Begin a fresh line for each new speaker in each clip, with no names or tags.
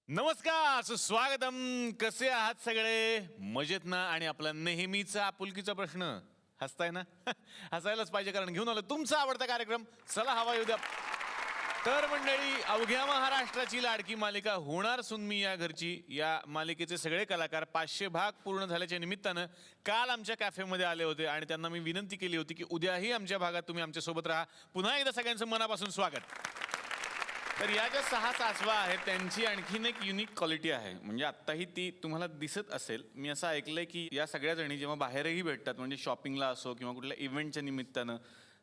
नमस्कार सुस्वागतम. कसे आहात सगळे? मजेत ना? आणि आपला नेहमीचा आपुलकीचा प्रश्न हसताय ना? हसायलाच पाहिजे, कारण घेऊन आलो तुमचा आवडता कार्यक्रम चला हवा येऊ द्या. तर मंडळी, अवघ्या महाराष्ट्राची लाडकी मालिका होणार सून मी या घरची या मालिकेचे सगळे कलाकार 500 भाग पूर्ण झाल्याच्या निमित्तानं काल आमच्या कॅफेमध्ये आले होते आणि त्यांना मी विनंती केली होती की उद्याही आमच्या भागात तुम्ही आमच्यासोबत राहा. पुन्हा एकदा सगळ्यांचं मनापासून स्वागत. तर या ज्या 6 सासवा आहेत त्यांची आणखीन एक युनिक क्वालिटी आहे, म्हणजे आत्ताही ती तुम्हाला दिसत असेल. मी असं ऐकलंय की या सगळ्या जणी जेव्हा बाहेरही भेटतात, म्हणजे शॉपिंगला असो किंवा कुठल्या इव्हेंटच्या निमित्तानं,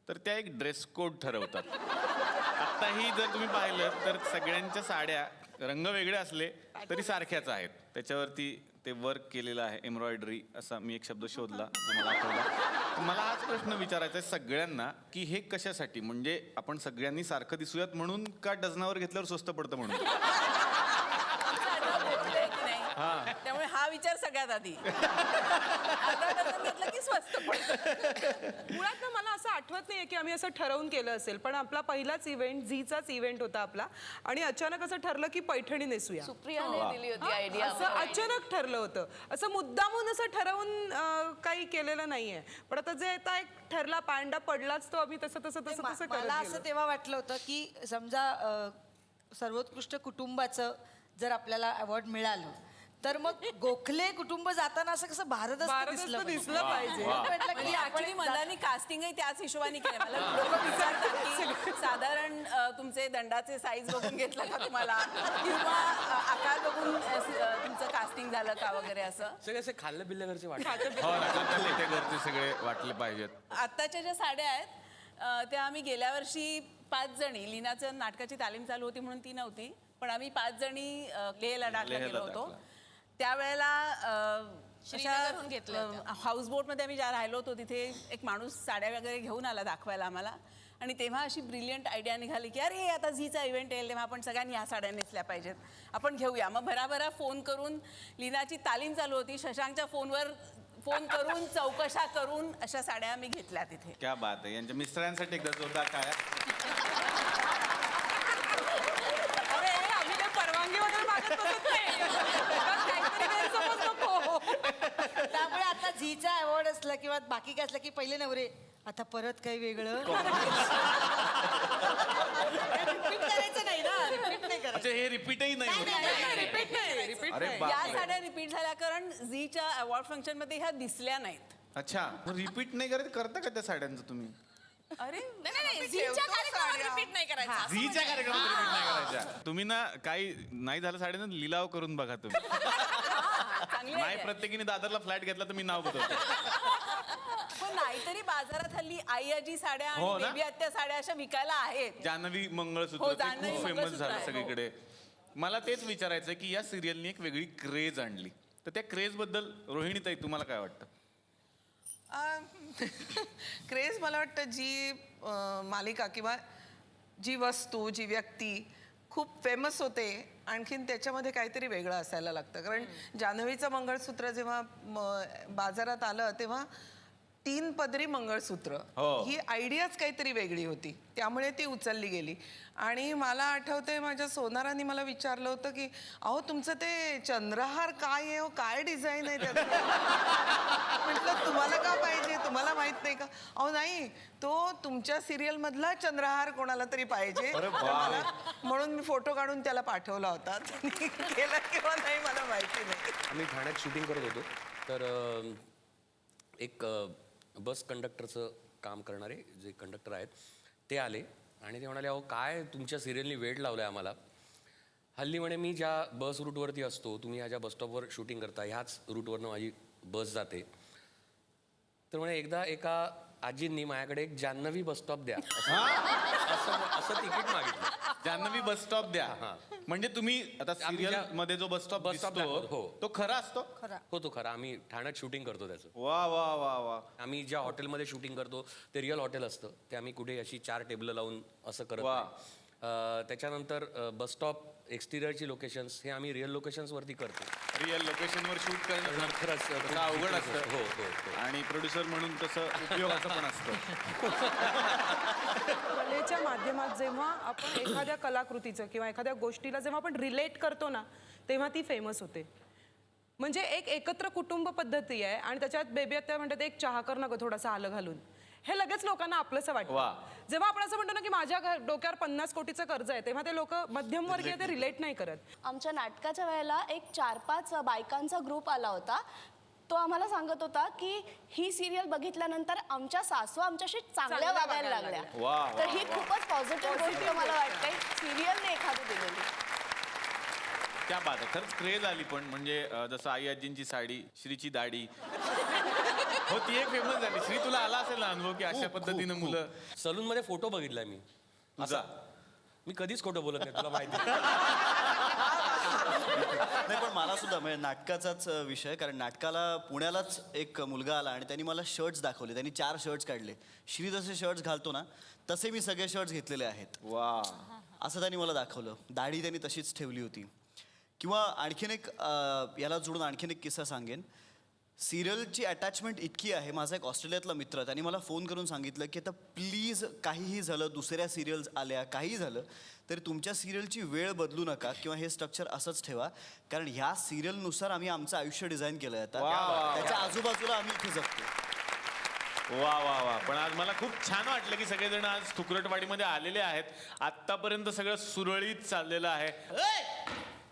तर त्या एक ड्रेस कोड ठरवतात. आत्ताही जर तुम्ही पाहिलं तर सगळ्यांच्या साड्या रंग वेगळे असले तरी सारख्याच आहेत. त्याच्यावरती ते वर्क केलेलं आहे, एम्ब्रॉयडरी असा मी एक शब्द शोधला जो मला आठवला. मला हाच प्रश्न विचारायचा आहे सगळ्यांना की हे कशासाठी, म्हणजे आपण सगळ्यांनी सारखं दिसूयात म्हणून का डझनावर घेतल्यावर स्वस्त पडतं म्हणून?
त्यामुळे हा विचार सगळ्यात आधी अर्धा डझन घेतलं की स्वस्त पडतं.
मुळात ना मला असं आठवत नाहीये की आम्ही असं ठरवून केलं असेल, पण आपला पहिलाच इव्हेंट झीचाच इव्हेंट होता आपला, आणि अचानक असं ठरलं की पैठणी नेसूया.
सुप्रियाने दिली होती आयडिया.
असं अचानक ठरलं होतं, असं मुद्दामून असं ठरवून काही केलेलं नाहीये. पण आता जे आता एक ठरला पांडा पडलाच, तो आम्ही तसं तसं तसं तसं करत
मला
गेलो.
असं तेव्हा वाटलं होतं की समजा सर्वोत्कृष्ट कुटुंबाचं जर आपल्याला अवॉर्ड मिळालं तर मग गोखले कुटुंब जाताना असं कसं
भारतच
दिसलं
दिसलं पाहिजे.
म्हटलं की
ऍक्च्युली मनाने कास्टिंगही त्याच हिशोबाने केलं. मला लोक विचारतात की साधारण तुमचे दंडाचे साईज बघून घेतलं का तुम्हाला, किंवा आकार बघून तुमचं कास्टिंग झालं का वगैरे असं.
सगळे असे खाल्लं बिल्लं घरचे वाटत.
हो ना, ते घरचे सगळे वाटले पाहिजेत.
आत्ताच्या ज्या साड्या आहेत त्या आम्ही गेल्या वर्षी 5 जणी, लीनाचं नाटकाची तालीम चालू होती म्हणून ती नव्हती, पण आम्ही 5 जणी लेह लडाखला गेलो होतो. त्यावेळेला
श्रीनगरहून घेतल्या होत्या.
हाऊसबोटमध्ये आम्ही ज्या राहिलो होतो तिथे एक माणूस साड्या वगैरे घेऊन आला दाखवायला आम्हाला, आणि तेव्हा अशी ब्रिलियंट आयडिया निघाली की अरे आता झीचा इव्हेंट येईल तेव्हा आपण सगळ्यांनी ह्या साड्या नेसल्या पाहिजेत, आपण घेऊया. मग भराभरा फोन करून, लीनाची तालीम चालू होती, शशांकच्या फोनवर फोन करून चौकशा करून अशा साड्या आम्ही घेतल्या तिथे.
क्या बात आहे. यांच्या मिस्टरांसाठी एकदा जोरदार टाळ्या.
अरे आम्ही काही परवानगी वगैरे मागत बसत नाही. काहीतरी गैरसमज नको.
त्यामुळे आता झीचा अवॉर्ड असला किंवा बाकी काय असलं की पहिले नवरे आता परत काही वेगळं रिपीट करायचं नाही ना, रिपीट नाही करायचं.
अच्छा, हे रिपीटही नाही होत.
रिपीट नाही, रिपीट
अरे
नाही.
बाप.
या साड्या रिपीट झाल्या कारण झीच्या अवॉर्ड फंक्शन मध्ये ह्या दिसल्या नाहीत.
अच्छा, रिपीट नाही करता का त्या साड्यांचं तुम्ही?
अरे
झीच्या कार्यक्रमात repeat नाही करायचं.
झीच्या कार्यक्रमात रिपीट नाही करायच्या. तुम्ही ना काही नाही झालं साड्यांना लिलाव करून बघा तुम्ही.
चांगली
नाही,
idea.
प्रत्येकीने दादरला फ्लॅट घेतला तर मी नाव घेतो.
पण नाहीतरी बाजारात हल्ली आई आजी साड्या
हो
आणि
ना?
बेबी आत्या साड्या अशा विकायला आहेत.
जान्हवी मंगळसूत्र
हो,
ते
जान्हवी
खूप फेमस
मंगळसूत्र
झालं
आहे, हो.
सगळीकडे. मला तेच विचारायचं की या सिरियलनी एक वेगळी क्रेज आणली, तर त्या क्रेज बद्दल रोहिणीताई तुम्हाला काय वाटतं?
क्रेज मला वाटतं जी मालिका किंवा जी वस्तू जी व्यक्ती खूप फेमस होते, आणखीन त्याच्यामध्ये काहीतरी वेगळं असायला लागतं. कारण जान्हवीचं मंगळसूत्र जेव्हा बाजारात आलं तेव्हा 3 पदरी मंगळसूत्र
हो.
ही आयडियाच काहीतरी वेगळी होती, त्यामुळे ती उचलली गेली. आणि मला आठवतंय माझ्या सोनारांनी मला विचारलं होतं की अहो तुमचं ते चंद्रहार काय आहे, काय डिझाईन आहे त्याचं? म्हटलं तुम्हाला का पाहिजे, तुम्हाला माहित नाही का? अहो नाही, तो तुमच्या सिरियल मधला चंद्रहार कोणाला तरी पाहिजे,
अरे
तर म्हणून मी फोटो काढून त्याला पाठवला होता. त्यांनी केला किंवा नाही मला माहिती नाही.
आम्ही ठाण्यात शूटिंग करत होतो, तर एक बस कंडक्टरचं काम करणारे जे कंडक्टर आहेत ते आले आणि ते म्हणाले अहो काय तुमच्या सिरियलनी वेळ लावला आहे आम्हाला. हल्ली म्हणे मी ज्या बस रूटवरती असतो, तुम्ही ह्या ज्या बसस्टॉपवर शूटिंग करता ह्याच रूटवरनं माझी बस जाते. तर म्हणे एकदा एका आजींनी माझ्याकडे एक जान्हवी बसस्टॉप द्या असं तिकीट मागितलं.
जान्हवी बस स्टॉप द्या. म्हणजे तुम्ही आता
आम्ही
सिरियल
ज्या-
मध्ये जो बस स्टॉप
बस स्टॉप दाखवतो, हो.
तो खरा असतो?
हो तो खरा. आम्ही ठाण्यात शूटिंग करतो त्याचं.
वा वा वा वा.
आम्ही ज्या हॉटेलमध्ये शूटिंग करतो ते रिअल हॉटेल असतं, ते आम्ही कुठे अशी 4 टेबलं लावून असं करत
वा.
नाही. त्याच्यानंतर बसस्टॉप एक्सटिरियरची लोकेशन्स हे आम्ही रिअल लोकेशन्सवरती करतो.
रिअल लोकेशनवर शूट करणं
खरंच
तसं अवघड असतं.
हो हो हो.
आणि प्रोड्युसर म्हणून तसं उपयोगाचं पण असतं.
कलेच्या माध्यमात जेव्हा आपण एखाद्या कलाकृतीचं किंवा एखाद्या गोष्टीला जेव्हा आपण रिलेट करतो ना तेव्हा ती फेमस होते. म्हणजे एक एकत्र कुटुंब पद्धती आहे आणि त्याच्यात बेबी आता म्हणतात एक चहा कर ना गं थोडासा आलं घालून, हे लगेच लोकांना आपलंसं वाटतं.
वा.
जेव्हा आपण असं म्हणतो ना की माझ्या डोक्यावर 50 कोटीचं कर्ज आहे तेव्हा ते लोक मध्यमवर्गीय ते रिलेट नाही करत.
आमच्या नाटकाच्या वेळेला एक 4-5 बायकांचा ग्रुप आला होता. तो आम्हाला सांगत होता की ही सिरियल बघितल्यानंतर आमच्या सासू आमच्याशी चांगल्या वागायला लागल्या.
वा, वा,
तर ही खूपच पॉझिटिव्ह गोष्ट मला वाटते सिरियलने एखादी दिलेली.
त्या बात आहे. खरंच क्रेज आली पण म्हणजे जसं आई आजींची साडी, श्रीची दाढी हो ती एक फेमस झाली. श्री तुला आला असेल ना अनुभव की अशा पद्धतीनं मुलं
सलूनमध्ये फोटो बघितलाय मी.
तुझा
मी कधीच खोटं बोलत नाही, तुला माहिती आहे.
नाही पण मला सुद्धा म्हणजे नाटकाचाच विषय, कारण नाटकाला पुण्यालाच एक मुलगा आला आणि त्यांनी मला शर्ट्स दाखवले. त्यांनी 4 शर्ट्स काढले. श्री जसे शर्ट्स घालतो ना तसे मी सगळे शर्ट्स घेतलेले आहेत.
वा.
असं त्यांनी मला दाखवलं. दाढी त्यांनी तशीच ठेवली होती. किंवा आणखीन एक याला जोडून आणखीन एक किस्सा सांगेन. सिरियलची अटॅचमेंट इतकी आहे. माझा एक ऑस्ट्रेलियातला मित्र त्यांनी मला फोन करून सांगितलं की आता प्लीज काहीही झालं, दुसऱ्या सिरियल्स आल्या, काहीही झालं तरी तुमच्या सिरियलची वेळ बदलू नका किंवा हे स्ट्रक्चर असंच ठेवा, कारण ह्या सिरियलनुसार आम्ही आमचं आयुष्य डिझाईन केलं आहे आता. त्याच्या आजूबाजूला आम्ही इथे जगतो.
वा वा वा. पण आज मला खूप छान वाटलं की सगळेजण आज तुकरटवाडीमध्ये आलेले आहेत. आतापर्यंत सगळं सुरळीत चाललेलं आहे.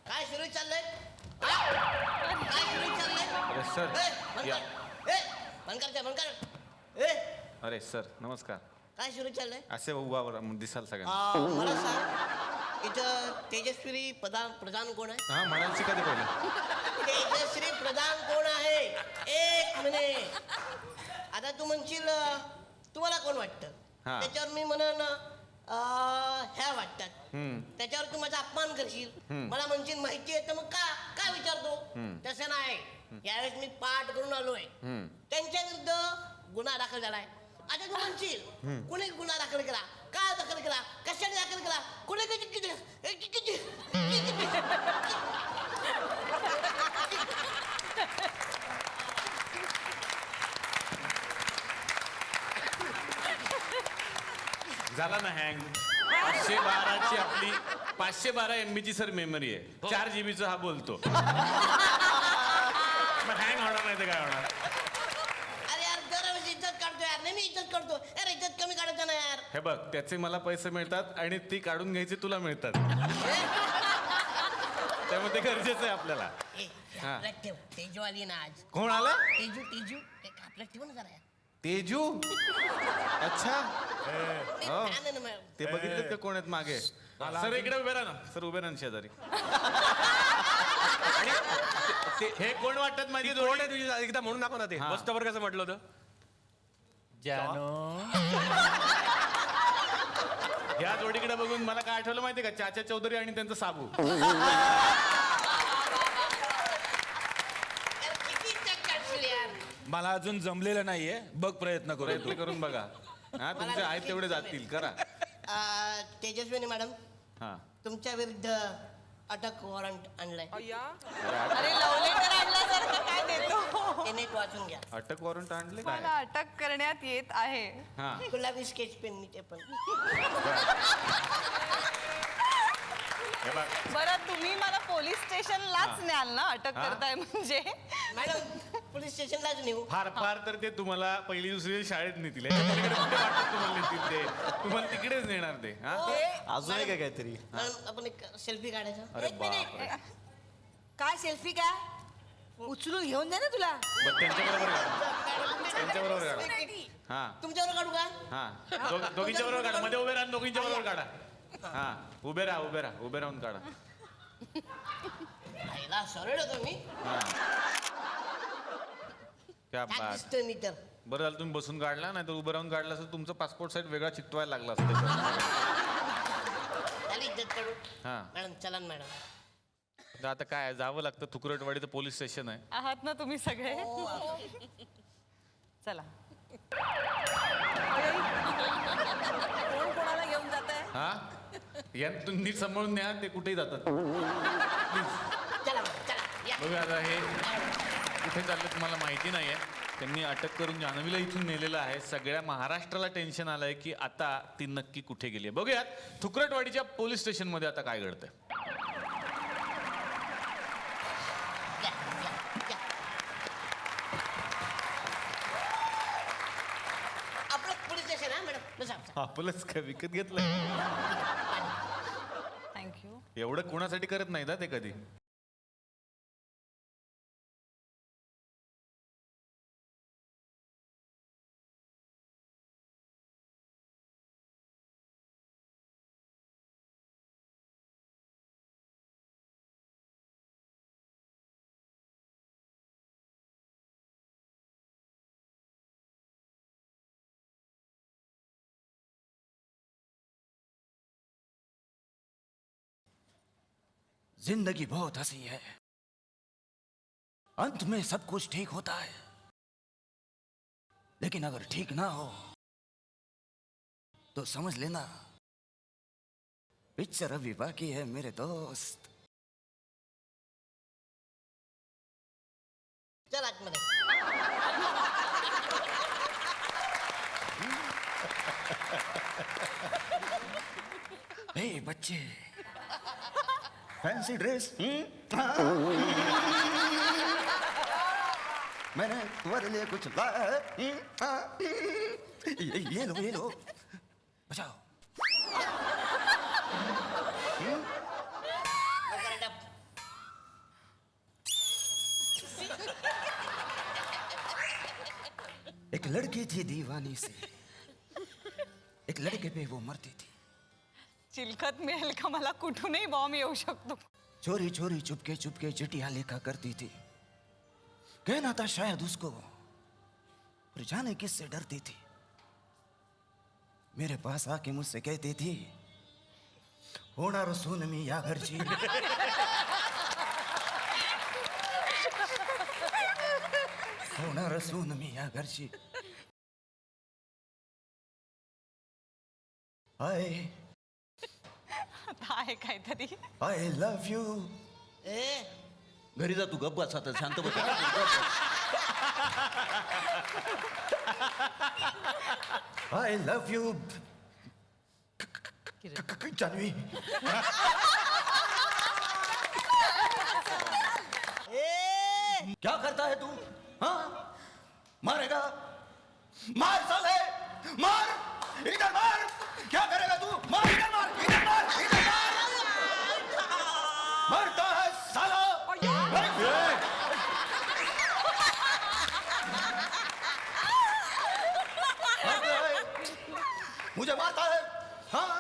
काय सुरळीत चाललंय? काय सुरळीत चाललंय?
अरे सर या.
बंद कर.
अरे सर नमस्कार.
काय सुरळीत चाललंय?
असे उभा दिसाल सगळ्यांना.
मला सांग, इथं तेजस्वी प्रधान कोण आहे?
हा म्हणाल शिका ते पहिले.
तेजश्री प्रधान कोण आहे? 1 मिनिट. आता तू म्हणशील तुम्हाला कोण वाटतं?
हा.
त्याच्यावर मी म्हणन ह्या वाटतात. त्याच्यावर तू माझा अपमान करशील, मला म्हणशील माहिती आहे तर मग का विचारतो? तसं नाही. यावेळेस मी पाठ करून आलोय. त्यांच्या विरुद्ध गुन्हा दाखल झालाय. आता तू म्हणशील कुणी गुन्हा दाखल केला, का दाखल केला, कशाने दाखल केला, कुणी
झाला ना हँग. 512ची आपली 512 MB सर मेमरी आहे. 4 GB हा बोलतो. हँग होणार नाही तर काय होणार?
अरे यार दरवेळेस इज्जत काढतो यार. नाही मी इज्जत काढतो यार. इज्जत कमी काढायचं ना यार.
हे बघ त्याचे मला पैसे मिळतात आणि ती काढून घ्यायची तुला मिळतात. त्यामुळे ते गरजेचं आहे आपल्याला. हा.
आपल्यात ठेव. तेजू आली ना आज.
कोण आला?
तेजू आपल्यात ठेव ना जरा यार.
तेजू. अच्छा
ते
हो.
fan आहे ना मॅम.
ते बघितलं का कोण आहेत मागे? सर इकडे उभे राहा ना. सर उभे राहा ना शेजारी. आणि हे कोण वाटतात माझी
कोण आहे तुझी? एकदा म्हणून दाखव ना ते.
हा.
बसस्टॉपवर कसं म्हटलं होतं?
या जोडीकडे बघून मला काय आठवलं माहितीये का? चाचा चौधरी आणि त्यांचं साबू.
यार, किती इज्जत काढशील यार.
मला अजून जमलेलं नाहीये, बघ प्रयत्न
प्रयत्न करून बघा. हा तुमचे आहेत तेवढे जातील करा.
तेजस्विनी मॅडम,
हा
तुमच्या विरुद्ध अटक वॉरंट आणलाय.
अरे लव्ह लेटर आणल्यासारखं काय देतो?
ते नीट वाचून घ्या.
अटक वॉरंट आणले
मला
काय?
अटक करण्यात येत आहे.
हा
गुलाबी स्केच पेन ते पण.
हे बघ.
बरं तुम्ही मला पोलीस स्टेशनलाच न्याल ना अटक
हा.
करताय म्हणजे?
मॅडम पोलीस स्टेशनलाच नेऊ.
फार फार तर ते तुम्हाला पहिली दुसरी शाळेत नेतील. याच्यापलीकडे कुठे वाटत तुम्हाला नेतील ते? तुम्हाला तिकडेच नेणार ते. हा
अजून एक आहे काहीतरी.
मॅडम आपण एक सेल्फी काढायचा.
अरे बापरे.
काय सेल्फी काय उचलून घेऊन जा ना तुला.
बरं त्यांच्याबरोबर काढा. त्यांच्याबरोबर काढा. हा
तुमच्यावर काढू का?
हा दोघींच्या बरोबर काढा. मध्ये उभे राहा. दोघींच्या बरोबर काढा. हा उभे राहा. उभे राहून काढा.
आईला सरळ होतो मी.
हा क्या
त्यात
बात.
दिसतोय मी तर.
बरं झालं तुम्ही बसून काढला, नाही तर उभं राहून काढला असं तुमचं पासपोर्ट साईज वेगळा चिकटवायला लागला असतं.
झाली इज्जत काढू.
हा
मॅडम चला ना मॅडम.
तर आता काय जावं लागतं. तुकरटवाडीचं पोलीस स्टेशन आहे.
आहात ना तुम्ही सगळे? चला. कोण कोणाला घेऊन जात आहे?
हा यांतून नीट सांभाळून न्या, ते कुठेही जातात.
चला बरं, चला या.
बघूया आता हे कुठे चाललं तुम्हाला माहिती नाहीये. त्यांनी अटक करून जान्हवीला इथून नेलेलं आहे. सगळ्या महाराष्ट्राला टेन्शन आलंय की आता ती नक्की कुठे गेली आहे. बघूयात थुकरटवाडीच्या पोलीस स्टेशनमध्ये आता काय घडतंय.
या, या, या. आपलं पोलीस स्टेशन आहे मॅडम, बसा, बसा.
आपलंच काय विकत घेतलंय.
थँक्यू.
एवढं कुणासाठी करत नाही ना ते कधी.
जिंदगी बहुत हंसी है, अंत में सब कुछ ठीक होता है, लेकिन अगर ठीक ना हो तो समझ लेना पिक्चर अभी बाकी है मेरे दोस्त.
चला आतमध्ये.
हे बच्चे, फैंसी ड्रेस मैंने तुम्हारे लिए कुछ लाया है. ये लो बचाओ.
लवकर डब.
एक लड़की थी दीवानी से, एक लड़के पे वो मरती थी.
चिलखत मिळेल का मला? कुठूनही बॉम्ब येऊ शकतो.
चोरी चोरी चुपके चुपके चिट्ठियां लिखा करती थी. कहना था शायद उसको, पर जाने किससे डरती थी. मेरे पास आके मुझसे कहती थी, होणार सून मी या घरची. होणार सून मी या घरची.
आहे काहीतरी.
I love you.
ए
घरी जा तू, गप्प बस आता, शांत बस.
I love you Janhavi. क्या करता है तू? हाँ, मारेगा? मार साले, मार, इधर मार. क्या करेगा तू? मार, इधर मार, इधर मार, इधर मार. मरता है साला. मुझे मारता है. हाँ,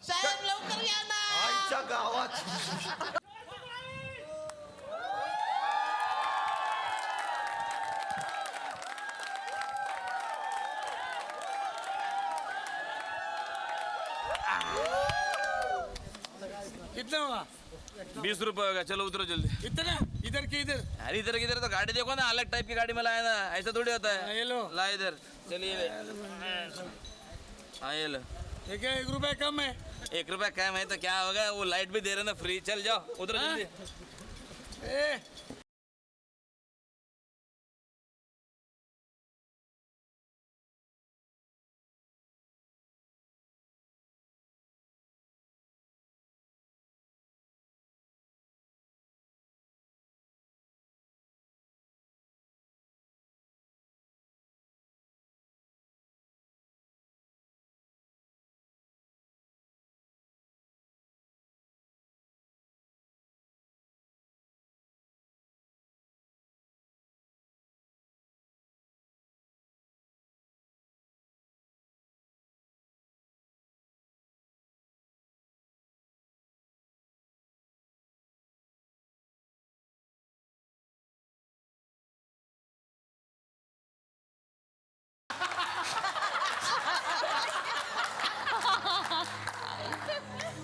साहेब लवकर या ना.
आईच्या गावात.
कितना हुआ?
20 रुपये होगा. चलो उतरो जल्दी.
इतना? इधर के इधर?
अरे इधर किधर तो गाड़ी देखो ना, अलग टाइप की गाड़ी में लाया ना, ऐसा थोड़ी होता है.
ये लो.
ला इधर. चलिए. हाँ ये लो.
ये क्या 1 रुपया कम है?
1 रुपया कम है तो क्या होगा, वो लाइट भी दे रहे ना फ्री. चल जाओ उधर
हाँ?
जल्दी.
ए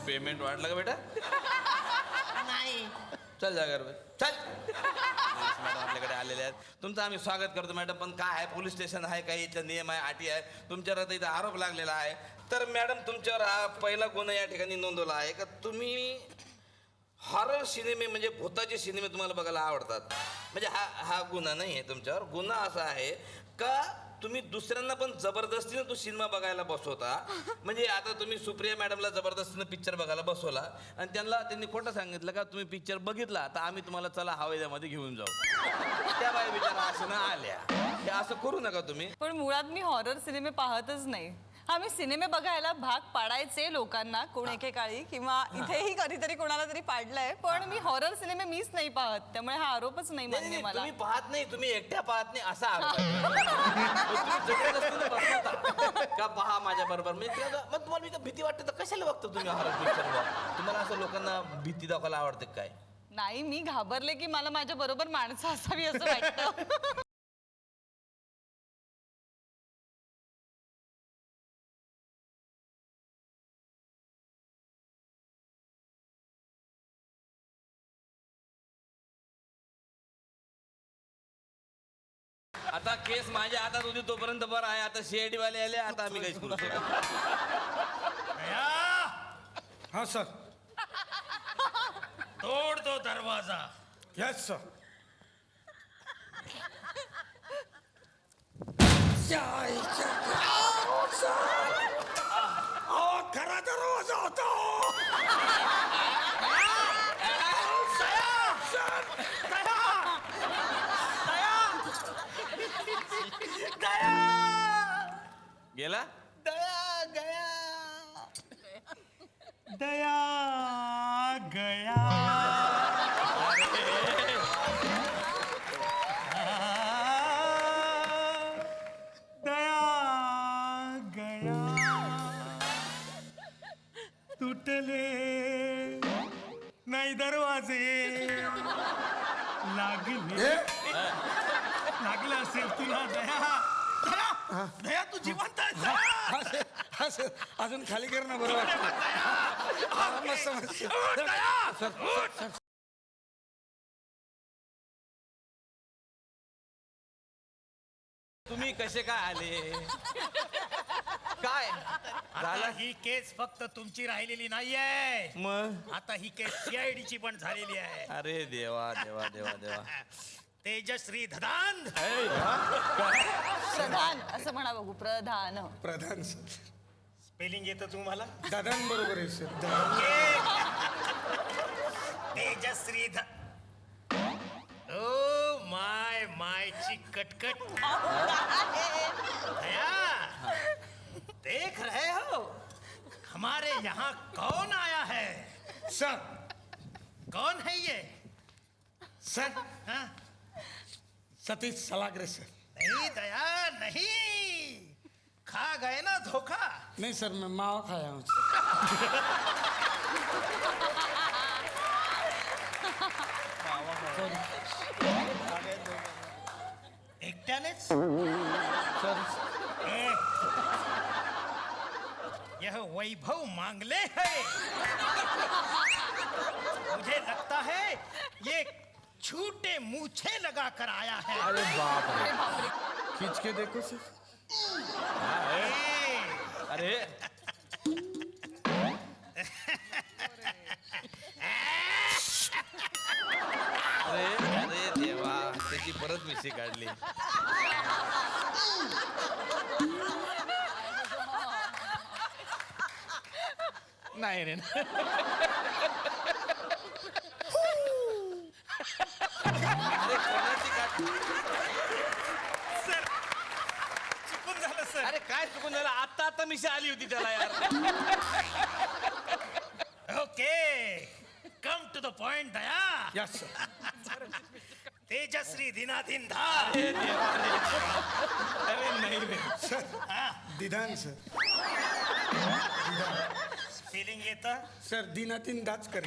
पेमेंट वाढलं का बेटा?
नाही.
चल जा घर चल. मॅडम आपल्याकडे आलेले आहेत. तुमचं आम्ही स्वागत करतो मॅडम, पण काय आहे, पोलीस स्टेशन आहे, काही इथं नियम आहे, अटी आहे. तुमच्यावर आता इथं आरोप लागलेला आहे,
तर मॅडम तुमच्यावर हा पहिला गुन्हा या ठिकाणी नोंदवला आहे का तुम्ही हॉरर सिनेमे म्हणजे भूताचे सिनेमे तुम्हाला बघायला आवडतात. म्हणजे हा गुन्हा नाही आहे तुमच्यावर. गुन्हा असा आहे का तुम्ही दुसऱ्यांना पण जबरदस्तीनं तो सिनेमा बघायला बसवता. म्हणजे आता तुम्ही सुप्रिया मॅडमला जबरदस्तीनं पिक्चर बघायला बसवला आणि त्यांनी खोटं सांगितलं का तुम्ही पिक्चर बघितला तर आम्ही तुम्हाला चला हवेल्यामध्ये घेऊन जाऊ. त्या बाई बिचारा असं ना आल्या. हे असं करू नका तुम्ही.
पण मुळात मी हॉरर सिनेमे पाहतच नाही. आम्ही सिनेमे बघायला भाग पाडायचे लोकांना कोण एकेकाळी किंवा इथेही कधीतरी कोणाला तरी पाडलंय, पण मी हॉरर सिनेमे मीच नाही पाहत, त्यामुळे हा आरोपच नाही मान्य मला.
तुम्ही पाहत नाही, तुम्ही एकट्या पाहत नाही असा आरोप आहे. तुम्ही जबरदस्तीने बसवता का पहा माझ्या बरोबर. म्हणजे मग तुम्हाला मी भीती वाटते तर कशाला बघता तुम्ही हॉरर पिक्चर? तुम्हाला असं लोकांना भीती दाखवायला आवडते काय?
नाही, मी घाबरले की मला माझ्या बरोबर माणसं असावी असं वाटतं.
आता केस माझ्या हातात होती तोपर्यंत बरं आहे. आता CID वाले आले, आता आम्ही काहीच करू शकत.
हाँ सर. तोड़ दो दरवाजा. Yes sir. खरा दरवाजा होता.
गेला
दया गया. दया गया. तुटले नाही दरवाजे. लागलं असेल तुला दया. दया तू जिवंत आहेस. अजून खाली कर ना. बरोबर.
तुम्ही कसे काय आले? काय
आता ही केस फक्त तुमची राहिलेली नाहीये.
मग
आता ही केस CID ची पण झालेली आहे.
अरे देवा देवा देवा देवा.
तेजश्री धदान.
प्रधान असं म्हणा बघू. प्रधान.
प्रधान स्पेलिंग येतं तुम्हाला? दादान बरोबर आहे सर. तेजश्री ओ माय ची कटकट. दया, देख रहे हो हमारे यहाँ कौन आया है? सर. कौन है ये? सर. हाँ? सतीश सलागरे सर. नहीं दया नहीं. खा गए ना धोखा. नहीं सर, मैं मावा खाया हूँ. एकट्यानेच सर. यह वैभव मांगले है. मुझे लगता है ये झूठे मूछे लगा कर आया है.
अरे बाप रे. खींच के देखो सर. अरे अरे अरे देवा, त्याची परत मिशी काढली.
नाही रे. चुकून झालं सर.
अरे काय चुकून झालं? आता आता मिशी आली होती त्याला यार.
Okay, come to the point Daya. Yes sir. Tejashree दिनादिन धार.
अरे नाही रे.
दिधान सर. स्पेलिंग येतं सर? दिनादिन दाच कर.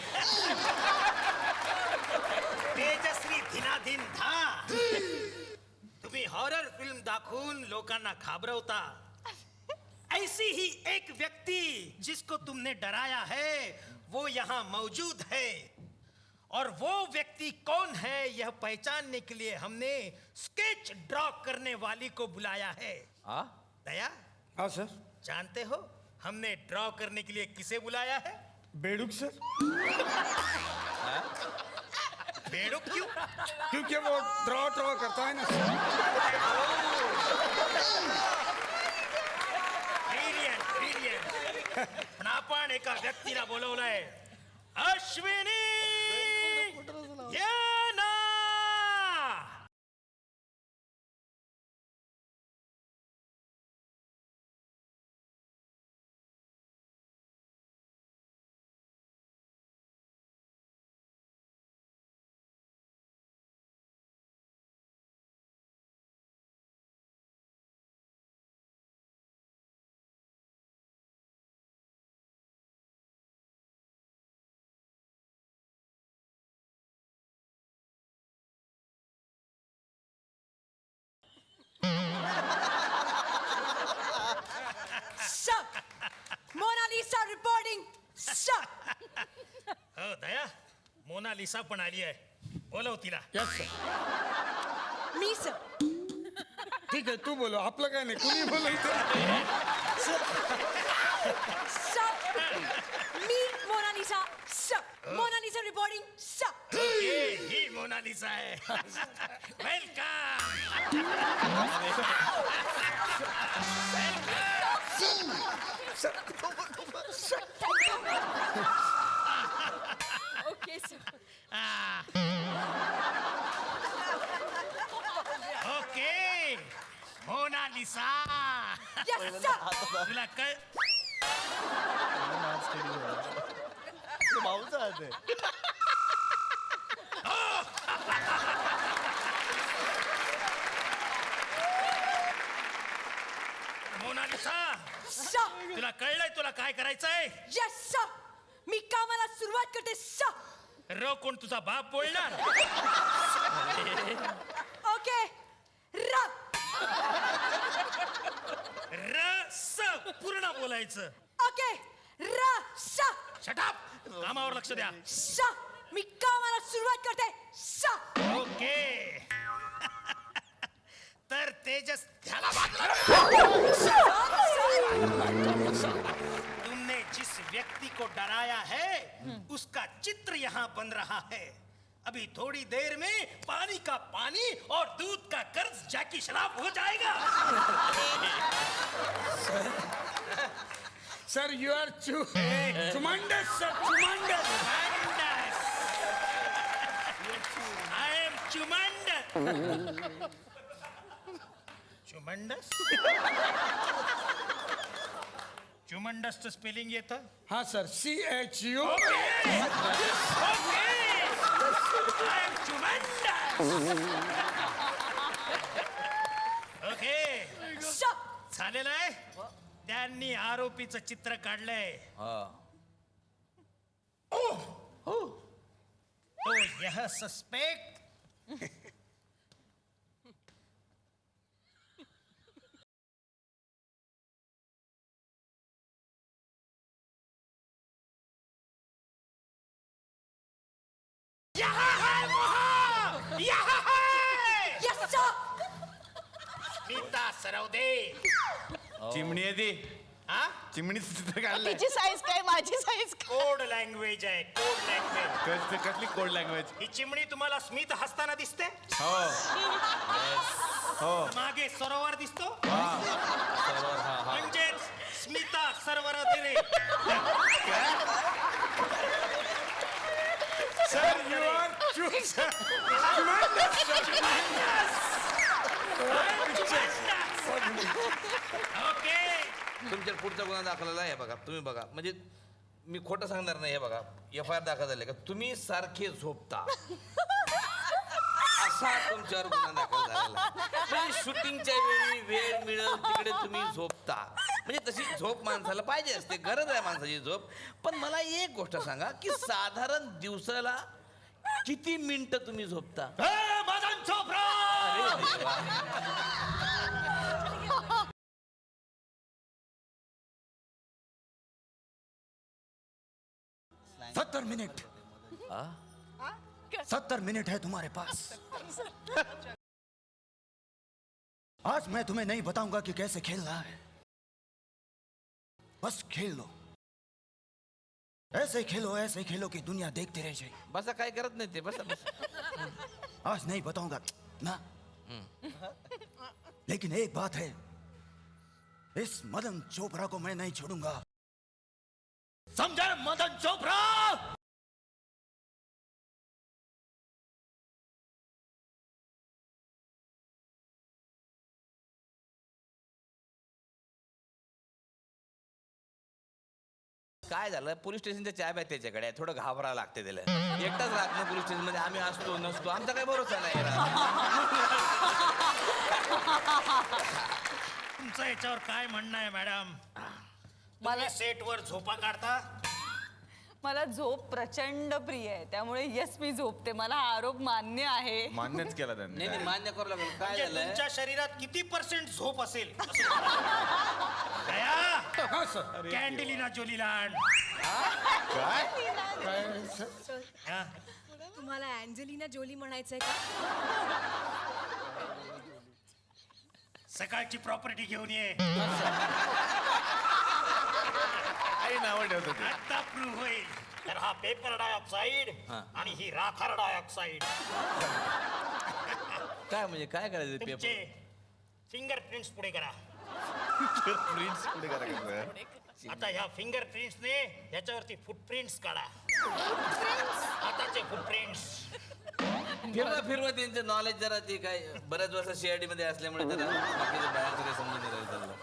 तेजश्री दिनादिन धा. तुम्ही हॉरर फिल्म दाखवून लोकांना घाबरवता. ऐसी ही एक व्यक्ति जिसको तुमने डराया है वो यहाँ मौजूद है, और वो व्यक्ति कौन है यह पहचानने के लिए हमने स्केच ड्रॉ करने वाली को बुलाया है. दया. हाँ सर. जानते हो हमने ड्रॉ करने के लिए किसे बुलाया है?
बेडूक सर,
बेड़ुक क्यों?
क्योंकि वो ड्रॉ करता है ना सर.
ब्रिलियंट. पण आपण एका व्यक्तीला बोलवलंय. अश्विनी ये ना.
मोनालिसा रिपोर्टिंग.
हो दया, मोनालिसा पण आली आहे. बोलव तिला.
Yes sir.
मी सर.
ठीक आहे, तू बोलो, आपलं काय नाही, कुणी बोलो इथं.
मी मोनालिसा. मोनालिसा रिपोर्टिंग.
ही मोनालिसा आहे. Welcome.
Okay sir.
Okay Monalisa. तुला कळ.
भाऊचा हात आहे.
मोनालिसा, तुला कळलंय तुला काय करायचंय?
Yes sir. मी कामाला सुरुवात करते सर.
र कोण तुझा बाप बोलणार?
ओके.
र स पूर्ण बोलायचं.
ओके.
Shut up. कामावर लक्ष द्या.
मी कामाला सुरुवात करते सर.
ओके. तर तेजस ध्याला बाजूला. तुमने जिस व्यक्ति को डराया है उसका चित्र यहाँ बन रहा है. अभी थोड़ी देर में पानी का पानी और दूध का कर्ज जैकी शराब हो जाएगा.
सर यू आर चुमांडस सर, चुमांडस.
I am चुमांडस. चुमांडस. चुमांडसचं स्पेलिंग येतं?
हा सर, CHU.
ओके. झालेलं आहे. त्यांनी आरोपीचं चित्र काढलंय. तो यह सस्पेक्ट यहाँ है वहाँ. यहाँ है.
Yes sir.
स्मिता सरवदे.
चिमणी आहे ती.
हा?
चिमणीचं चित्र काढलंय.
तिची साईज काय माझी साईज काय?
कोड लँग्वेज आहे. Code language.
कसली कोड लँग्वेज?
ही चिमणी तुम्हाला स्मित हसताना दिसते?
हो हो.
मागे सरोवर दिसतो? म्हणजेच स्मिता सरोवर दिले.
Sir you are
okay.
तुमच्या पुढचा गुन्हा दाखवलेला आहे बघा. तुम्ही बघा, म्हणजे मी खोटं सांगणार नाही. हे बघा, FIR दाखल झाले का तुम्ही सारखे झोपता असा तुमच्यावर गुन्हा दाखल झालेला. म्हणजे शूटिंगच्या वेळी वेळ मिळेल तिकडे तुम्ही झोपता. म्हणजे तशी झोप माणसाला पाहिजे असते, गरज आहे माणसाची झोप. पण मला एक गोष्ट सांगा की साधारण दिवसाला किती मिनिटं तुम्ही झोपता?
माझा झोपरा.
अरे देवा.
70 मिनट. 70 मिनट है तुम्हारे पास. आज मैं तुम्हें नहीं बताऊंगा कि कैसे खेलना है, बस खेल लो, ऐसे खेलो कि दुनिया देखते रह जाए.
बसा काय करत नाही ते बसा बसा.
आज नहीं बताऊंगा ना, लेकिन एक बात है, इस मदन चोपड़ा को मैं नहीं छोड़ूंगा. समझा मदन चोपड़ा?
काय झालं पोलीस स्टेशनच्या चाब्या आहेत त्याच्याकडे थोडं घाबरावं लागते त्याला. एकटाच राहत नाही पोलीस स्टेशन मध्ये, आम्ही असतो नसतो आमचा काही भरोसा नाही.
तुमचं याच्यावर काय म्हणणं आहे मॅडम? मला सेटवर झोपा काढता?
मला झोप प्रचंड प्रिय आहे, त्यामुळे येस मी झोपते. मला हा आरोप मान्य आहे.
मान्यच केला त्यांनी.
नाही नाही मान्य करू लागेल. काय
म्हणजे
झालंय
तुमच्या शरीरात किती % झोप असेल? दया, कॅन्डेलिना जोलीला आण. हा.
तुम्हाला अँजेलिना जोली म्हणायचंय का?
सकाळची प्रॉपर्टी घेऊन ये.
आई नावं ठेवत होती.
आता प्रूव्ह होईल. तर हा पेपर डायऑक्साईड आणि ही राखार डायऑक्साईड.
काय म्हणजे काय करायचं
तुमचे
पेपर?
फिंगरप्रिंट्स पुढे करा.
प्रिन्स पुढे करायचं.
आता ह्या फिंगरप्रिंट्सने ह्याच्यावरती फुटप्रिंट्स काढा. हाताचे फुटप्रिंट्स.
फिरवा त्यांचं नॉलेज जरा ते काय बऱ्याच वर्ष CID मध्ये असल्यामुळे त्याला बाकीचं बाहेरचं काही समजून नाही राहिलं त्याला.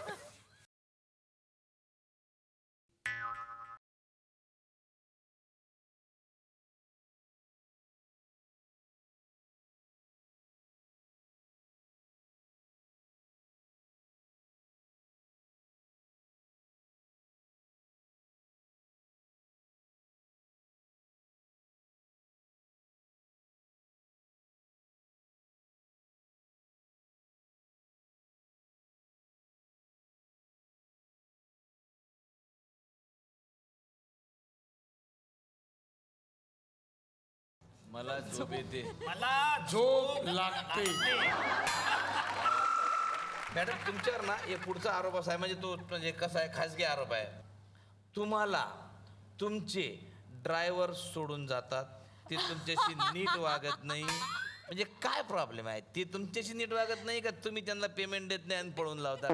मला झोप येते.
मला
झोप लागते.
मॅडम तुमच्यावर ना एक पुढचा आरोप असा आहे, म्हणजे तो म्हणजे कसा आहे खासगी आरोप आहे. तुम्हाला तुमचे ड्रायव्हर सोडून जातात, ते तुमच्याशी नीट वागत नाही. म्हणजे काय प्रॉब्लेम आहे? ते तुमच्याशी नीट वागत नाही का तुम्ही त्यांना पेमेंट देत नाही आणि पळून लावता?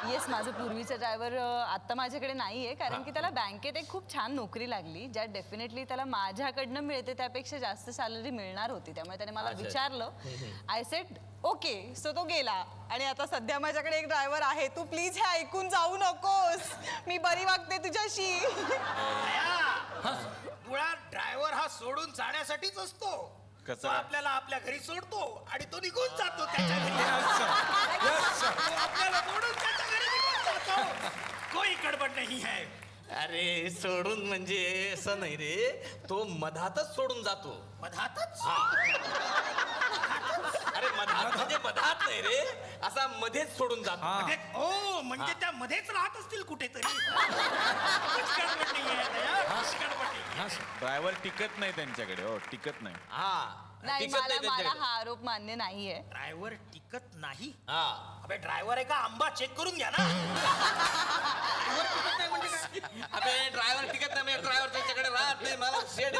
येस, माझं पूर्वीचं ड्रायव्हर आता माझ्याकडे नाही आहे, कारण की त्याला बँकेत एक खूप छान नोकरी लागली, ज्यात डेफिनेटली त्याला माझ्याकडनं मिळते त्यापेक्षा जास्त सॅलरी मिळणार होती. त्यामुळे त्याने मला विचारलं. I said okay. सो तो गेला आणि आता सध्या माझ्याकडे एक ड्रायव्हर आहे. तू प्लीज हे ऐकून जाऊ नकोस, मी बरी वागते तुझ्याशी.
मुळात ड्रायव्हर हा सोडून जाण्यासाठीच असतो.
कसा?
तो आपल्याला आपल्या घरी सोडतो आणि तो निघून जातो त्याच्या घरी. तो आपल्याला सोडून त्याच्या घरी निघून जातो. कोई गडबड नाही है.
अरे सोडून म्हणजे असं नाही रे, तो मधातच सोडून जातो.
मधातच?
अरे मधात म्हणजे मधात नाही रे, असा मध्येच सोडून जातो.
ओ म्हणजे त्या मध्येच राहत असतील कुठेतरी. गडबड नाही आहे दया, गडबड नाही.
ड्रायव्हर टिकत नाही त्यांच्याकडे. हो टिकत नाही.
नाही, मला हा आरोप मान्य नाहीये.
ड्रायव्हर टिकत नाही?
हा.
अबे ड्रायव्हर आहे का? आंबा चेक करून घ्या ना.
अबे ड्रायव्हर टिकत नाही, ड्रायव्हर त्यांच्याकडे राहत नाही. मला शेड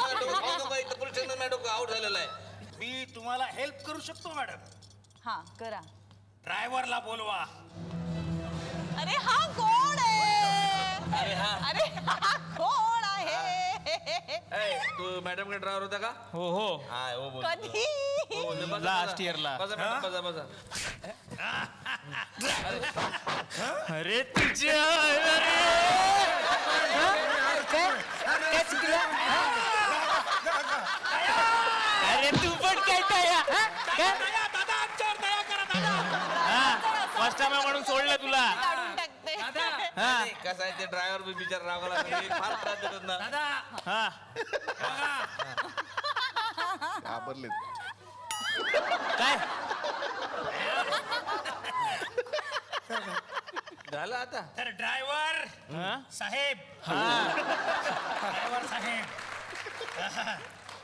डोकं आउट झालेलं आहे.
मी तुम्हाला हेल्प करू शकतो मॅडम.
हा करा.
ड्रायव्हरला बोलवा.
अरे हा कोण आहे?
अरे हा
कोण आहे?
तू मॅडम कडे ड्रायव्हर होता का?
हो हो.
हा हो बोल.
कधी?
लास्ट इयरला.
बसा मॅडम, बसा बसा.
अरे तुझ्या अरे तू पण काय
दादा आमच्यावर दया करा दादा.
फर्स्ट टाइम म्हणून सोडलं तुला.
काढून टाकते.
नाही, कसं आहे ते ड्रायव्हर बी बिचार रागाला फार त्रास देतात ना.
दादा
हा
बघा,
घाबरले काय?
झालं आता.
तर ड्रायव्हर साहेब, ड्रायव्हर साहेब,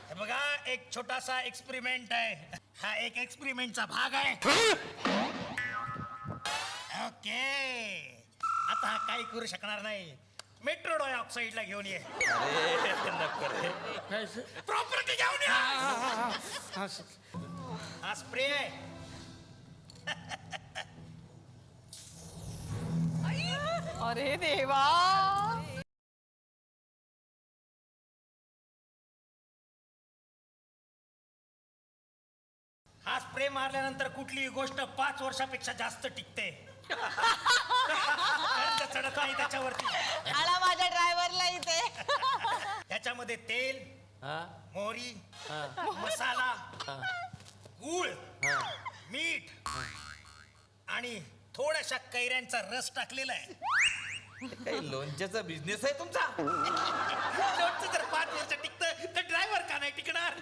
हे बघा एक छोटासा एक्सपेरिमेंट आहे. हा एक एक्सपेरिमेंटचा भाग आहे. ओके, आता हा काही करू शकणार नाही. मेट्रो ऑक्साईडला घेऊन ये.
अरे नको रे.
प्रॉपर्टी घेऊन ये. हा स्प्रे आहे.
अरे देवा.
हा स्प्रे मारल्यानंतर कुठलीही गोष्ट 5 वर्षापेक्षा जास्त टिकते. कर्ज चढत नाही त्याच्यावरती.
आला माझ्या ड्रायव्हरला इथे.
त्याच्यामध्ये तेल, मोहरी, मसाला, गूळ, मीठ आणि थोड्याशा कैऱ्यांचा रस टाकलेला आहे.
काही लोणच्याचा बिझनेस आहे तुमचा?
लोणचं जर 5 वर्ष टिकतं तर ड्रायव्हर का नाही टिकणार?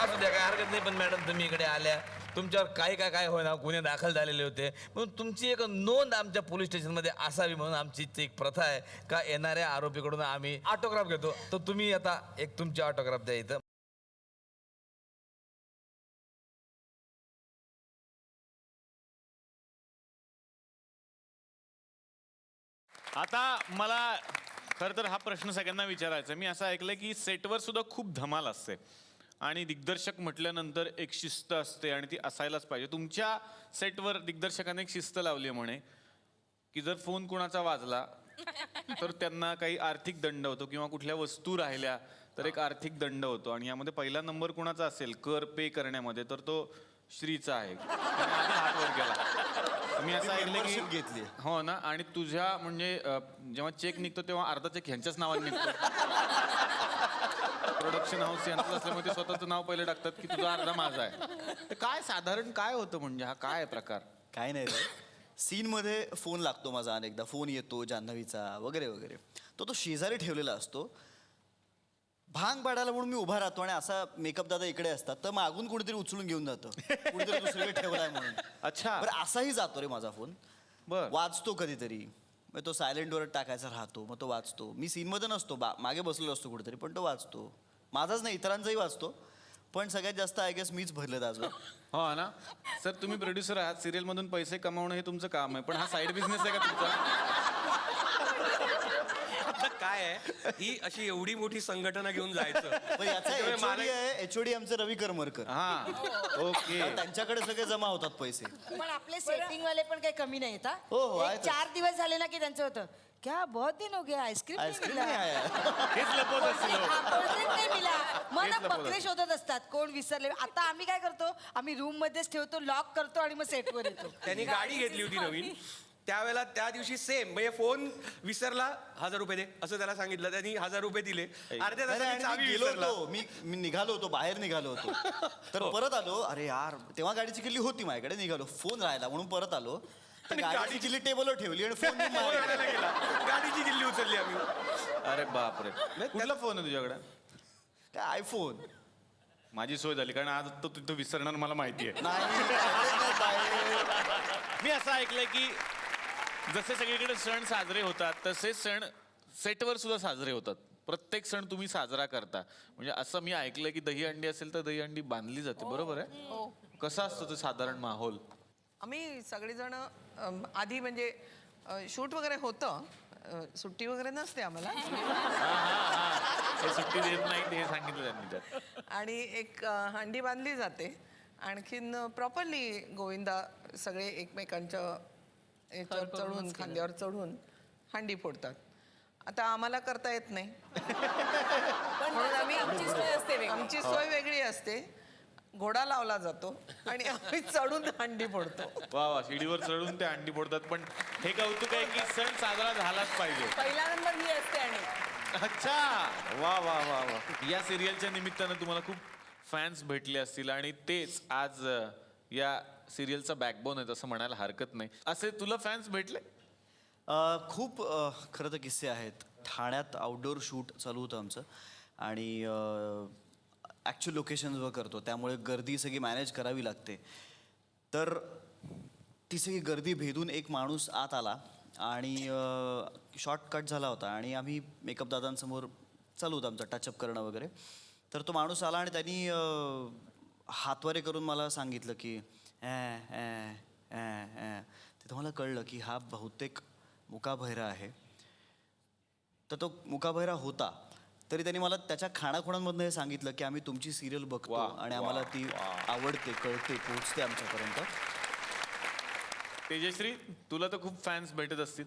असू द्या, काय हरकत नाही. पण मॅडम तुम्ही इकडे आल्या, तुमच्यावर काय होईना गुन्हे दाखल झालेले होते, म्हणून तुमची एक नोंद आमच्या पोलीस स्टेशनमध्ये असावी म्हणून आमची एक प्रथा आहे का येणाऱ्या आरोपीकडून आम्ही ऑटोग्राफ घेतो. तर तुम्ही आता एक तुमची ऑटोग्राफ द्या इथं.
आता मला खरं तर हा प्रश्न सगळ्यांना विचारायचा. मी असं ऐकलंय की सेटवर सुद्धा खूप धमाल असते आणि दिग्दर्शक म्हटल्यानंतर एक शिस्त असते आणि ती असायलाच पाहिजे. तुमच्या सेटवर दिग्दर्शकाने एक शिस्त लावली आहे म्हणे की जर फोन कुणाचा वाजला तर त्यांना काही आर्थिक दंड होतो किंवा कुठल्या वस्तू राहिल्या तर एक आर्थिक दंड होतो. आणि यामध्ये पहिला नंबर कुणाचा असेल कर पे करण्यामध्ये तर तो श्रीचा आहे. त्याने आधी हात वर केला. मी असं ऐकलं की
घेतली.
हो ना. आणि तुझ्या म्हणजे जेव्हा चेक निघतो तेव्हा अर्धा चेक ह्यांच्याच नावाने निघतो. प्रोडक्शन हाऊस यांचं असल्यामुळे ते स्वतःचं नाव पहिले टाकतात की तुझा अर्धा माझा आहे. ते काय साधारण काय होतं म्हणजे हा काय प्रकार?
काय नाही रे, सीनमध्ये फोन लागतो माझा अनेकदा. फोन येतो जान्हवीचा वगैरे वगैरे. तो शेजारी ठेवलेला असतो. भांग पाडायला म्हणून मी उभा राहतो आणि असा मेकअप दादा इकडे असतात तर मागून कोणीतरी उचलून घेऊन जातं, कुणीतरी दुसरीकडे ठेवलाय म्हणून.
अच्छा.
बरं असाही जातो रे माझा फोन.
बर.
वाचतो कधीतरी, मग तो सायलेंटवर टाकायचा राहतो, मग तो वाचतो. मी सीनमध्ये नसतो, मागे बसलेलो असतो कुठेतरी, पण तो वाचतो. माझाच नाही इतरांचाही वाचतो, पण सगळ्यात जास्त आय गेस मीच भरलेत आजवर.
हो ना. सर तुम्ही प्रोड्युसर आहात, सिरियल मधून पैसे कमावणं हे तुमचं काम आहे, पण हा साईड बिझनेस आहे का तुमचा?
काय आहे, ही अशी एवढी मोठी संघटना घेऊन जायचं.
पण याचा HOD आहे, HOD आमचे रवी करमरकर.
हा ओके.
त्यांच्याकडे सगळे जमा होतात पैसे.
पण आपले सेटिंग वाले पण काही कमी नाहीत हा.
हो, हो, आहेत.
4 दिवस झाले ना की त्यांचं होतं क्या बहुत दिन हो गया आईस्क्रीम
आईस्क्रीम नाही आया.
हेच लपवत असतील हो.
कोल्ड्रिंक नाही मिला. मग ना
तेच लपवत
बकरे शोधत असतात कोण विसरले. आता आम्ही काय करतो, आम्ही रूम मध्येच ठेवतो, लॉक करतो आणि मग सेटवर येतो.
त्यांनी गाडी घेतली होती नवीन. त्यावेळेला त्या दिवशी सेम म्हणजे फोन विसरला, 1000 रुपये दे असं त्याला सांगितलं. त्यांनी 1000 रुपये दिले. अर्ध्या
नाही,
तासाने
आणि
चावी
मी गेलो
विसरला.
होतो, मी निघालो होतो, बाहेर निघालो होतो. तर परत आलो, अरे यार तेव्हा गाडीची किल्ली होती माझ्याकडे, निघालो फोन राहिला म्हणून परत आलो. तर गाडीची किल्ली टेबलवर ठेवली आणि फोन
फोन आणायला गेला. गाडीची किल्ली उचलली आम्ही.
अरे बापरे. कुठला फोन आहे तुझ्याकडे?
काय आयफोन.
माझी सोय झाली कारण आज तो तिथं विसरणार मला माहिती आहे.
नाही
मी असं ऐकलंय की जसे सगळीकडे सण साजरे होतात तसे सण सेटवर सुद्धा साजरे होतात. प्रत्येक सण तुम्ही साजरा करता. म्हणजे असं मी ऐकलंय की दहीहंडी असेल तर दहीहंडी बांधली जाते. बरोबर आहे? कसं असतं ते साधारण माहोल?
आम्ही सगळेजण आधी म्हणजे शूट वगैरे होतं, सुट्टी वगैरे नसते आम्हाला.
हे सुट्टी देत नाही ते सांगितलं त्यांनी त्यात.
आणि एक हंडी बांधली जाते. आणखीन प्रॉपरली गोविंदा सगळे एकमेकांच्या याच्यावर चढून, खांद्यावर चढून हंडी फोडतात. आता आम्हाला करता येत नाही म्हणून आमची सोय वेगळी असते. घोडा लावला जातो आणि आम्ही चढून हंडी फोडतो.
वा वा. शिडीवर चढून ते अंडी फोडतात. पण हे कौतुक आहे की सण साजरा झालाच पाहिजे.
पहिला नंबर ही असते. आणि
अच्छा. वा वा वा वा. या सिरियलच्या निमित्तानं तुम्हाला खूप फॅन्स भेटले असतील आणि तेच आज या सिरियलचा बॅकबोन आहे असं म्हणायला हरकत नाही. असे तुला फॅन्स भेटले?
खूप खरं तर किस्से आहेत. ठाण्यात आउटडोअर शूट चालू होतं आमचं आणि ॲक्च्युअल लोकेशन्सवर करतो, त्यामुळे गर्दी सगळी मॅनेज करावी लागते. तर ती सगळी गर्दी भेदून एक माणूस आत आला आणि शॉर्ट कट झाला होता आणि आम्ही मेकअप दादांसमोर चालू होतं आमचं टचअप करणं वगैरे. तर तो माणूस आला आणि त्यांनी हातवारे करून मला सांगितलं की तिथं मला कळलं की हा बहुतेक मुकाबहिरा आहे. तर तो मुकाबहिरा होता तरी त्यांनी मला त्याच्या खाणाखुणांमधनं हे सांगितलं की आम्ही तुमची सिरियल बघतो आणि आम्हाला ती आवडते, कळते, पोहोचते आमच्यापर्यंत.
तेजश्री, तुला तर खूप फॅन्स भेटत असतील.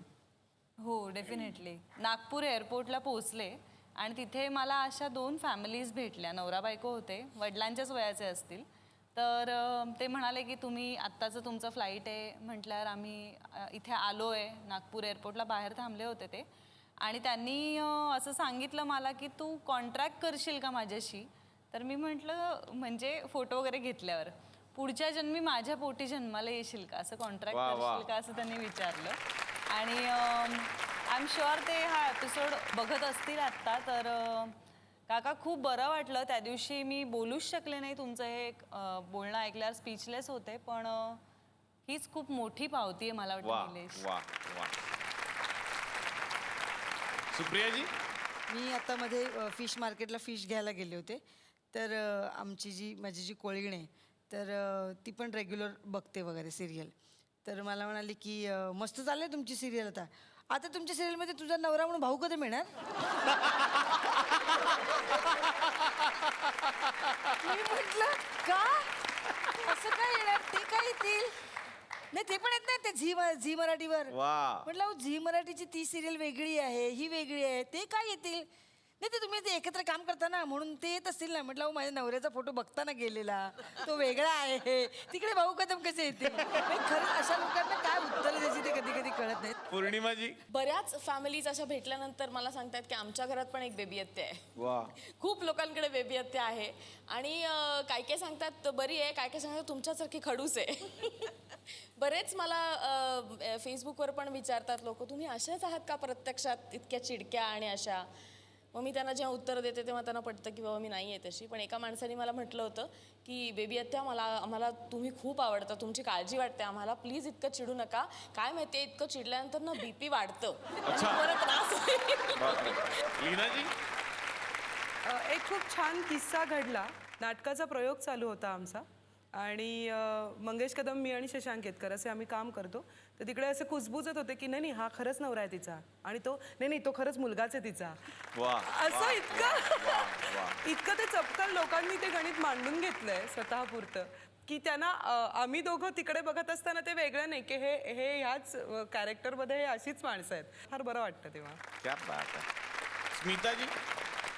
हो डेफिनेटली. नागपूर एअरपोर्टला पोहोचले आणि तिथे मला अशा 2 फॅमिलीज भेटल्या. नवरा बायको होते, वडिलांच्याच वयाचे असतील. तर ते म्हणाले की तुम्ही आत्ताचं तुमचं फ्लाईट आहे म्हटल्यावर आम्ही इथे आलो आहे. नागपूर एअरपोर्टला बाहेर थांबले होते ते आणि त्यांनी असं सांगितलं मला की तू कॉन्ट्रॅक्ट करशील का माझ्याशी. तर मी म्हटलं म्हणजे फोटो वगैरे घेतल्यावर पुढच्या जन्मी माझ्या पोटी जन्माला येशील का, असं कॉन्ट्रॅक्ट करशील का असं त्यांनी विचारलं. आणि आय एम शुअर ते हा एपिसोड बघत असतील आत्ता. तर काका खूप बरं वाटलं. त्या दिवशी मी बोलूच शकले नाही. तुमचं हे बोलणं ऐकल्यावर स्पीचलेस होते. पण हीच खूप मोठी पावती आहे मला वाटतं निलेश.
सुप्रियाजी,
मी आता मध्ये फिश मार्केटला फिश घ्यायला गेले होते. तर माझी जी कोळीण आहे तर ती पण रेग्युलर बघते वगैरे सिरियल. तर मला म्हणाली की मस्त चाललंय तुमची सिरियल. आता तुमच्या सिरियलमध्ये तुझा नवरा म्हणून भाऊ कधी मिळणार. मी म्हटलं का असं काय येणार, ते काय येतील. नाही ते पण येत नाही ते झी मराठीवर. म्हटलं झी मराठीची ती सिरियल वेगळी आहे, ही वेगळी आहे, ते काय येतील. नाही ते तुम्ही ते एकत्र काम करता ना म्हणून ते येत असतील ना. म्हटलं माझ्या नवऱ्याचा फोटो बघताना गेलेला तो वेगळा आहे, तिकडे भाऊ कदम कसे येतील. खरंच अशा लोकांना काय उत्तर द्यायची ते कधी कधी कळत नाहीत.
पौर्णिमाजी,
बऱ्याच फॅमिलीज अशा भेटल्यानंतर मला सांगतात की आमच्या घरात पण एक बेबी हत्या आहे. खूप लोकांकडे बेबी हत्या आहे आणि काय काय सांगतात बरी आहे, काय काय सांगतात तुमच्यासारखी खडूस आहे. बरेच मला फेसबुकवर पण विचारतात लोक, तुम्ही अशाच आहात का प्रत्यक्षात, इतक्या चिडक्या आणि अशा. मग मी त्यांना जेव्हा उत्तर देते तेव्हा त्यांना पटतं की बाबा मी नाही आहे तशी. पण एका माणसाने मला म्हटलं होतं की बेबी हत्या आम्हाला तुम्ही खूप आवडता, तुमची काळजी वाटते आम्हाला, प्लीज इतकं चिडू नका. काय माहिती इतकं चिडल्यानंतर ना BP वाढतं.
लीनाजी,
एक खूप छान किस्सा घडला. नाटकाचा प्रयोग चालू होता आमचा आणि मंगेश कदम, मी आणि शशांक केतकर असे आम्ही काम करतो. तर तिकडे असे कुजबुजत होते की नाही हा खरंच नवरा आहे तिचा आणि तो नाही तो खरंच मुलगाच आहे तिचा. असं इतकं ते चपकन लोकांनी ते गणित मांडून घेतलंय स्वतःपुरतं की त्यांना आम्ही दोघं तिकडे बघत असताना ते वेगळं नाही की हे ह्याच कॅरेक्टरमध्ये हे अशीच माणसं आहेत. फार बरं वाटतं तेव्हा.
क्या बात आहे. स्मिताजी,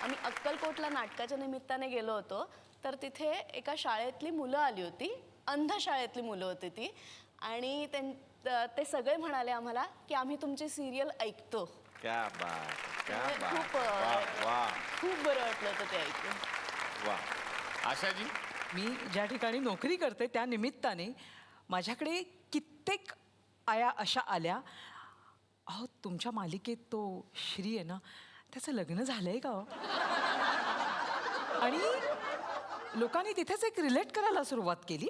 आम्ही अक्कलकोटला नाटकाच्या निमित्ताने गेलो होतो. तर तिथे एका शाळेतली मुलं आली होती, अंध शाळेतली मुलं होती ती. आणि ते सगळे म्हणाले आम्हाला की आम्ही तुमची सिरियल ऐकतो.
क्या बात, क्या
खूप खूप बरं वाटलं होतं ते ऐकून.
आशाजी,
मी ज्या ठिकाणी नोकरी करते त्या निमित्ताने माझ्याकडे कित्येक आया अशा आल्या, अहो तुमच्या मालिकेत तो श्री आहे ना त्याचं लग्न झालंय का. आणि लोकांनी तिथेच एक रिलेट करायला सुरुवात केली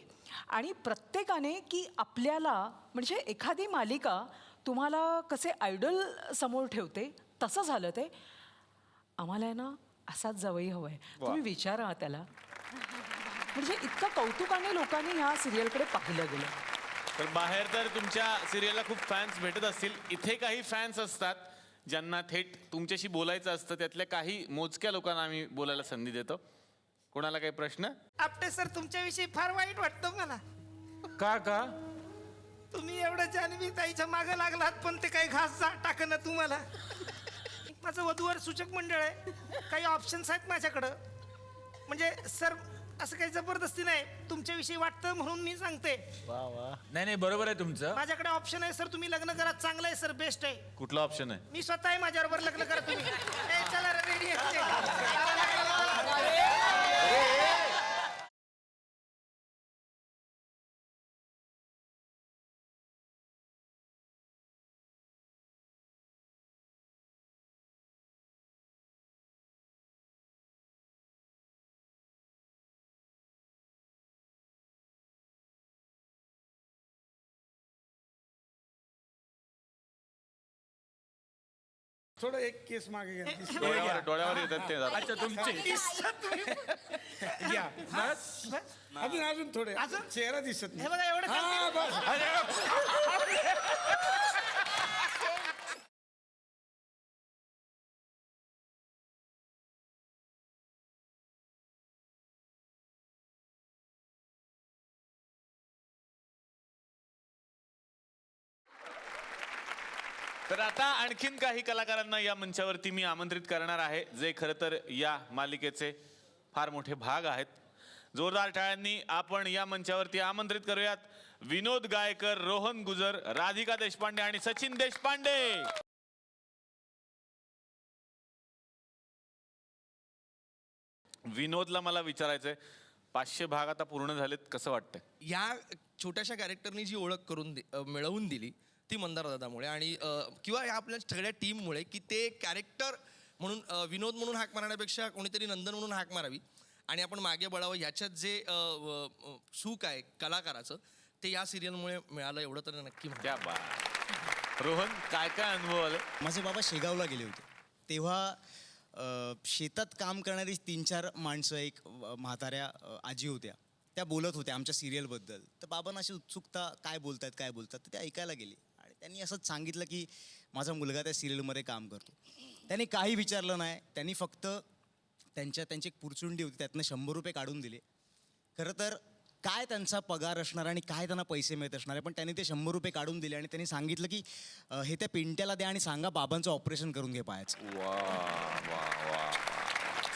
आणि प्रत्येकाने की आपल्याला म्हणजे एखादी मालिका तुम्हाला कसे आयडल समोर ठेवते तसं झालं ते. आम्हाला आहे ना असाच जावई हवंय. तुम्ही विचारा त्याला. म्हणजे इतकं कौतुकाने लोकांनी ह्या सिरियलकडे पाहिलं गेलं.
तर बाहेर तर तुमच्या सिरियलला खूप फॅन्स भेटत असतील. इथे काही फॅन्स असतात ज्यांना थेट तुमच्याशी बोलायचं असतं. त्यातल्या काही मोजक्या लोकांना आम्ही बोलायला संधी देतो. कोणाला काही प्रश्न?
आपटे सर, तुमच्याविषयी फार वाईट वाटतं मला.
का
तुम्ही एवढं जान्हवी ताईच्या मागं लागलात पण ते काही घास टाकणं तुम्हाला. माझं वधूवर सूचक मंडळ आहे, काही ऑप्शन्स आहेत माझ्याकडं. म्हणजे सर असं काही जबरदस्ती नाही, तुमच्याविषयी वाटतं म्हणून मी सांगते.
नाही बरोबर आहे तुमचं.
माझ्याकडे ऑप्शन आहे सर, तुम्ही लग्न करा, चांगलं आहे सर, बेस्ट आहे.
कुठला ऑप्शन आहे?
मी स्वतः आहे, माझ्याबरोबर लग्न करा तुम्ही. चला रेडी
थोडं एक केस मागे घ्या.
डोळ्यावर येतात ते जरा.
अच्छा तुमचे घ्या बस अजून थोडे चेहरा दिसत नाही. हा, बस.
तर आता आणखीन काही कलाकारांना या मंचावरती मी आमंत्रित करणार आहे, जे खरं तर या मालिकेचे फार मोठे भाग आहेत. जोरदार टाळ्यांनी आपण या मंचावरती आमंत्रित करूयात विनोद गायकर, रोहन गुजर, राधिका देशपांडे आणि सचिन देशपांडे. विनोदला मला विचारायचंय, 500 भाग आता पूर्ण झालेत, कसं वाटतंय?
या छोट्याशा कॅरेक्टरनी जी ओळख मिळवून दिली ती मंदार दादामुळे आणि किंवा या आपल्या सगळ्या टीममुळे, की ते कॅरेक्टर म्हणून विनोद म्हणून हाक मारण्यापेक्षा कोणीतरी नंदन म्हणून हाक मारावी आणि आपण मागे बळावं, ह्याच्यात जे सुख आहे कलाकाराचं ते या सिरियलमुळे मिळालं, एवढं तर नक्की
क्या बात. रोहन, काय काय अनुभव आले?
माझे बाबा शेगावला गेले होते तेव्हा शेतात काम करणारी 3-4 माणसं, एक म्हाताऱ्या आजी होत्या, त्या बोलत होत्या आमच्या सिरियलबद्दल. तर बाबांना अशी उत्सुकता, काय बोलतात तर ते ऐकायला गेले आणि त्यांनी असंच सांगितलं की माझा मुलगा त्या सिरियलमध्ये काम करतो. त्यांनी काही विचारलं नाही, त्यांनी फक्त त्यांची एक पुरचुंडी होती, त्यातनं 100 रुपये काढून दिले. खरं तर काय त्यांचा पगार असणार आणि काय त्यांना पैसे मिळत असणार आहे, पण त्यांनी ते 100 रुपये काढून दिले आणि त्यांनी सांगितलं की हे त्या पिंट्याला द्या आणि सांगा बाबांचं ऑपरेशन करून घे पायाचं.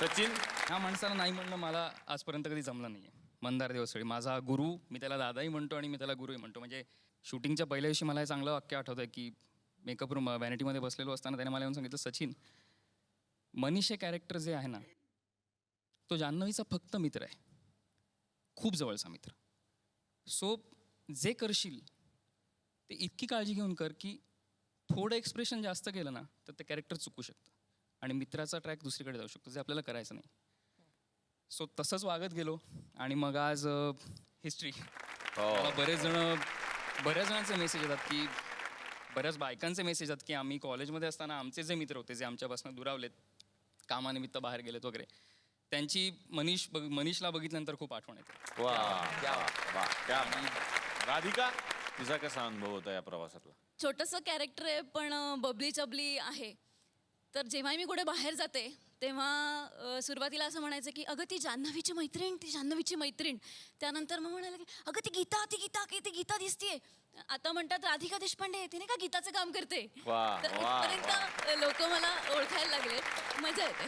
सचिन,
ह्या माणसाला नाही म्हणणं मला आजपर्यंत कधी जमलं नाही आहे. मंदार देवसळी माझा गुरु, मी त्याला दादाही म्हणतो आणि मी त्याला गुरुही म्हणतो. म्हणजे शूटिंगच्या पहिल्या दिवशी मला हे चांगलं वाक्य आठवतं की मेकअप रूम व्हॅनिटीमध्ये बसलेलो असताना त्याने मला येऊन सांगितलं, सचिन, मनीष हे कॅरेक्टर जे आहे ना, तो जान्हवीचा फक्त मित्र आहे, खूप जवळचा मित्र. सो जे करशील ते इतकी काळजी घेऊन कर की थोडं एक्सप्रेशन जास्त केलं ना तर ते कॅरेक्टर चुकू शकतं आणि मित्राचा ट्रॅक दुसरीकडे जाऊ शकतो, जे आपल्याला करायचं नाही. सो तसंच वागत गेलो आणि मग आज हिस्ट्री. बऱ्याच जणांचे मेसेज येतात की, बऱ्याच बायकांचे मेसेज येतात की आम्ही कॉलेजमध्ये असताना आमचे जे मित्र होते, जे आमच्यापासून दुरावलेत, कामानिमित्त बाहेर गेलेत वगैरे, त्यांची मनीषला बघितल्यानंतर खूप आठवण येते.
राधिका, तुझा कसा अनुभव होता या प्रवासातला?
छोटंसं कॅरेक्टर आहे पण बबली चबली आहे. तर जेव्हा मी कुठे बाहेर जाते तेव्हा सुरुवातीला असं म्हणायचं की अगं ती जान्हवीची मैत्रीण. त्यानंतर मग म्हणाले की अगं ती गीता दिसतीये. आता म्हणतात राधिका देशपांडे, तिने का गीताचं काम करते. तर इथपर्यंत लोक मला ओळखायला लागले, मजा येते.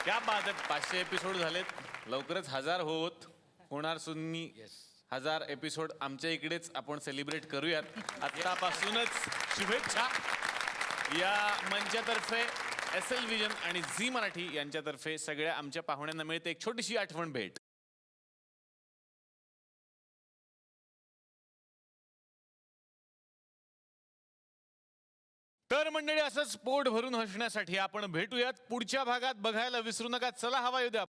क्या बात आहे. 500 एपिसोड झालेत, लवकरच 1000 होत होणार. सुन्नी 1000 एपिसोड आमच्या इकडेच आपण सेलिब्रेट करूयात. आत्तापासूनच शुभेच्छा. या मंचातर्फे SL विजन आणि झी मराठी यांच्यातर्फे सगळ्या आमच्या पाहुण्यांना मिळते एक छोटीशी आठवण भेट. तर मंडळी, असंच पोट भरून हसण्यासाठी आपण भेटूयात पुढच्या भागात. बघायला विसरू नका चला हवा येऊ द्या.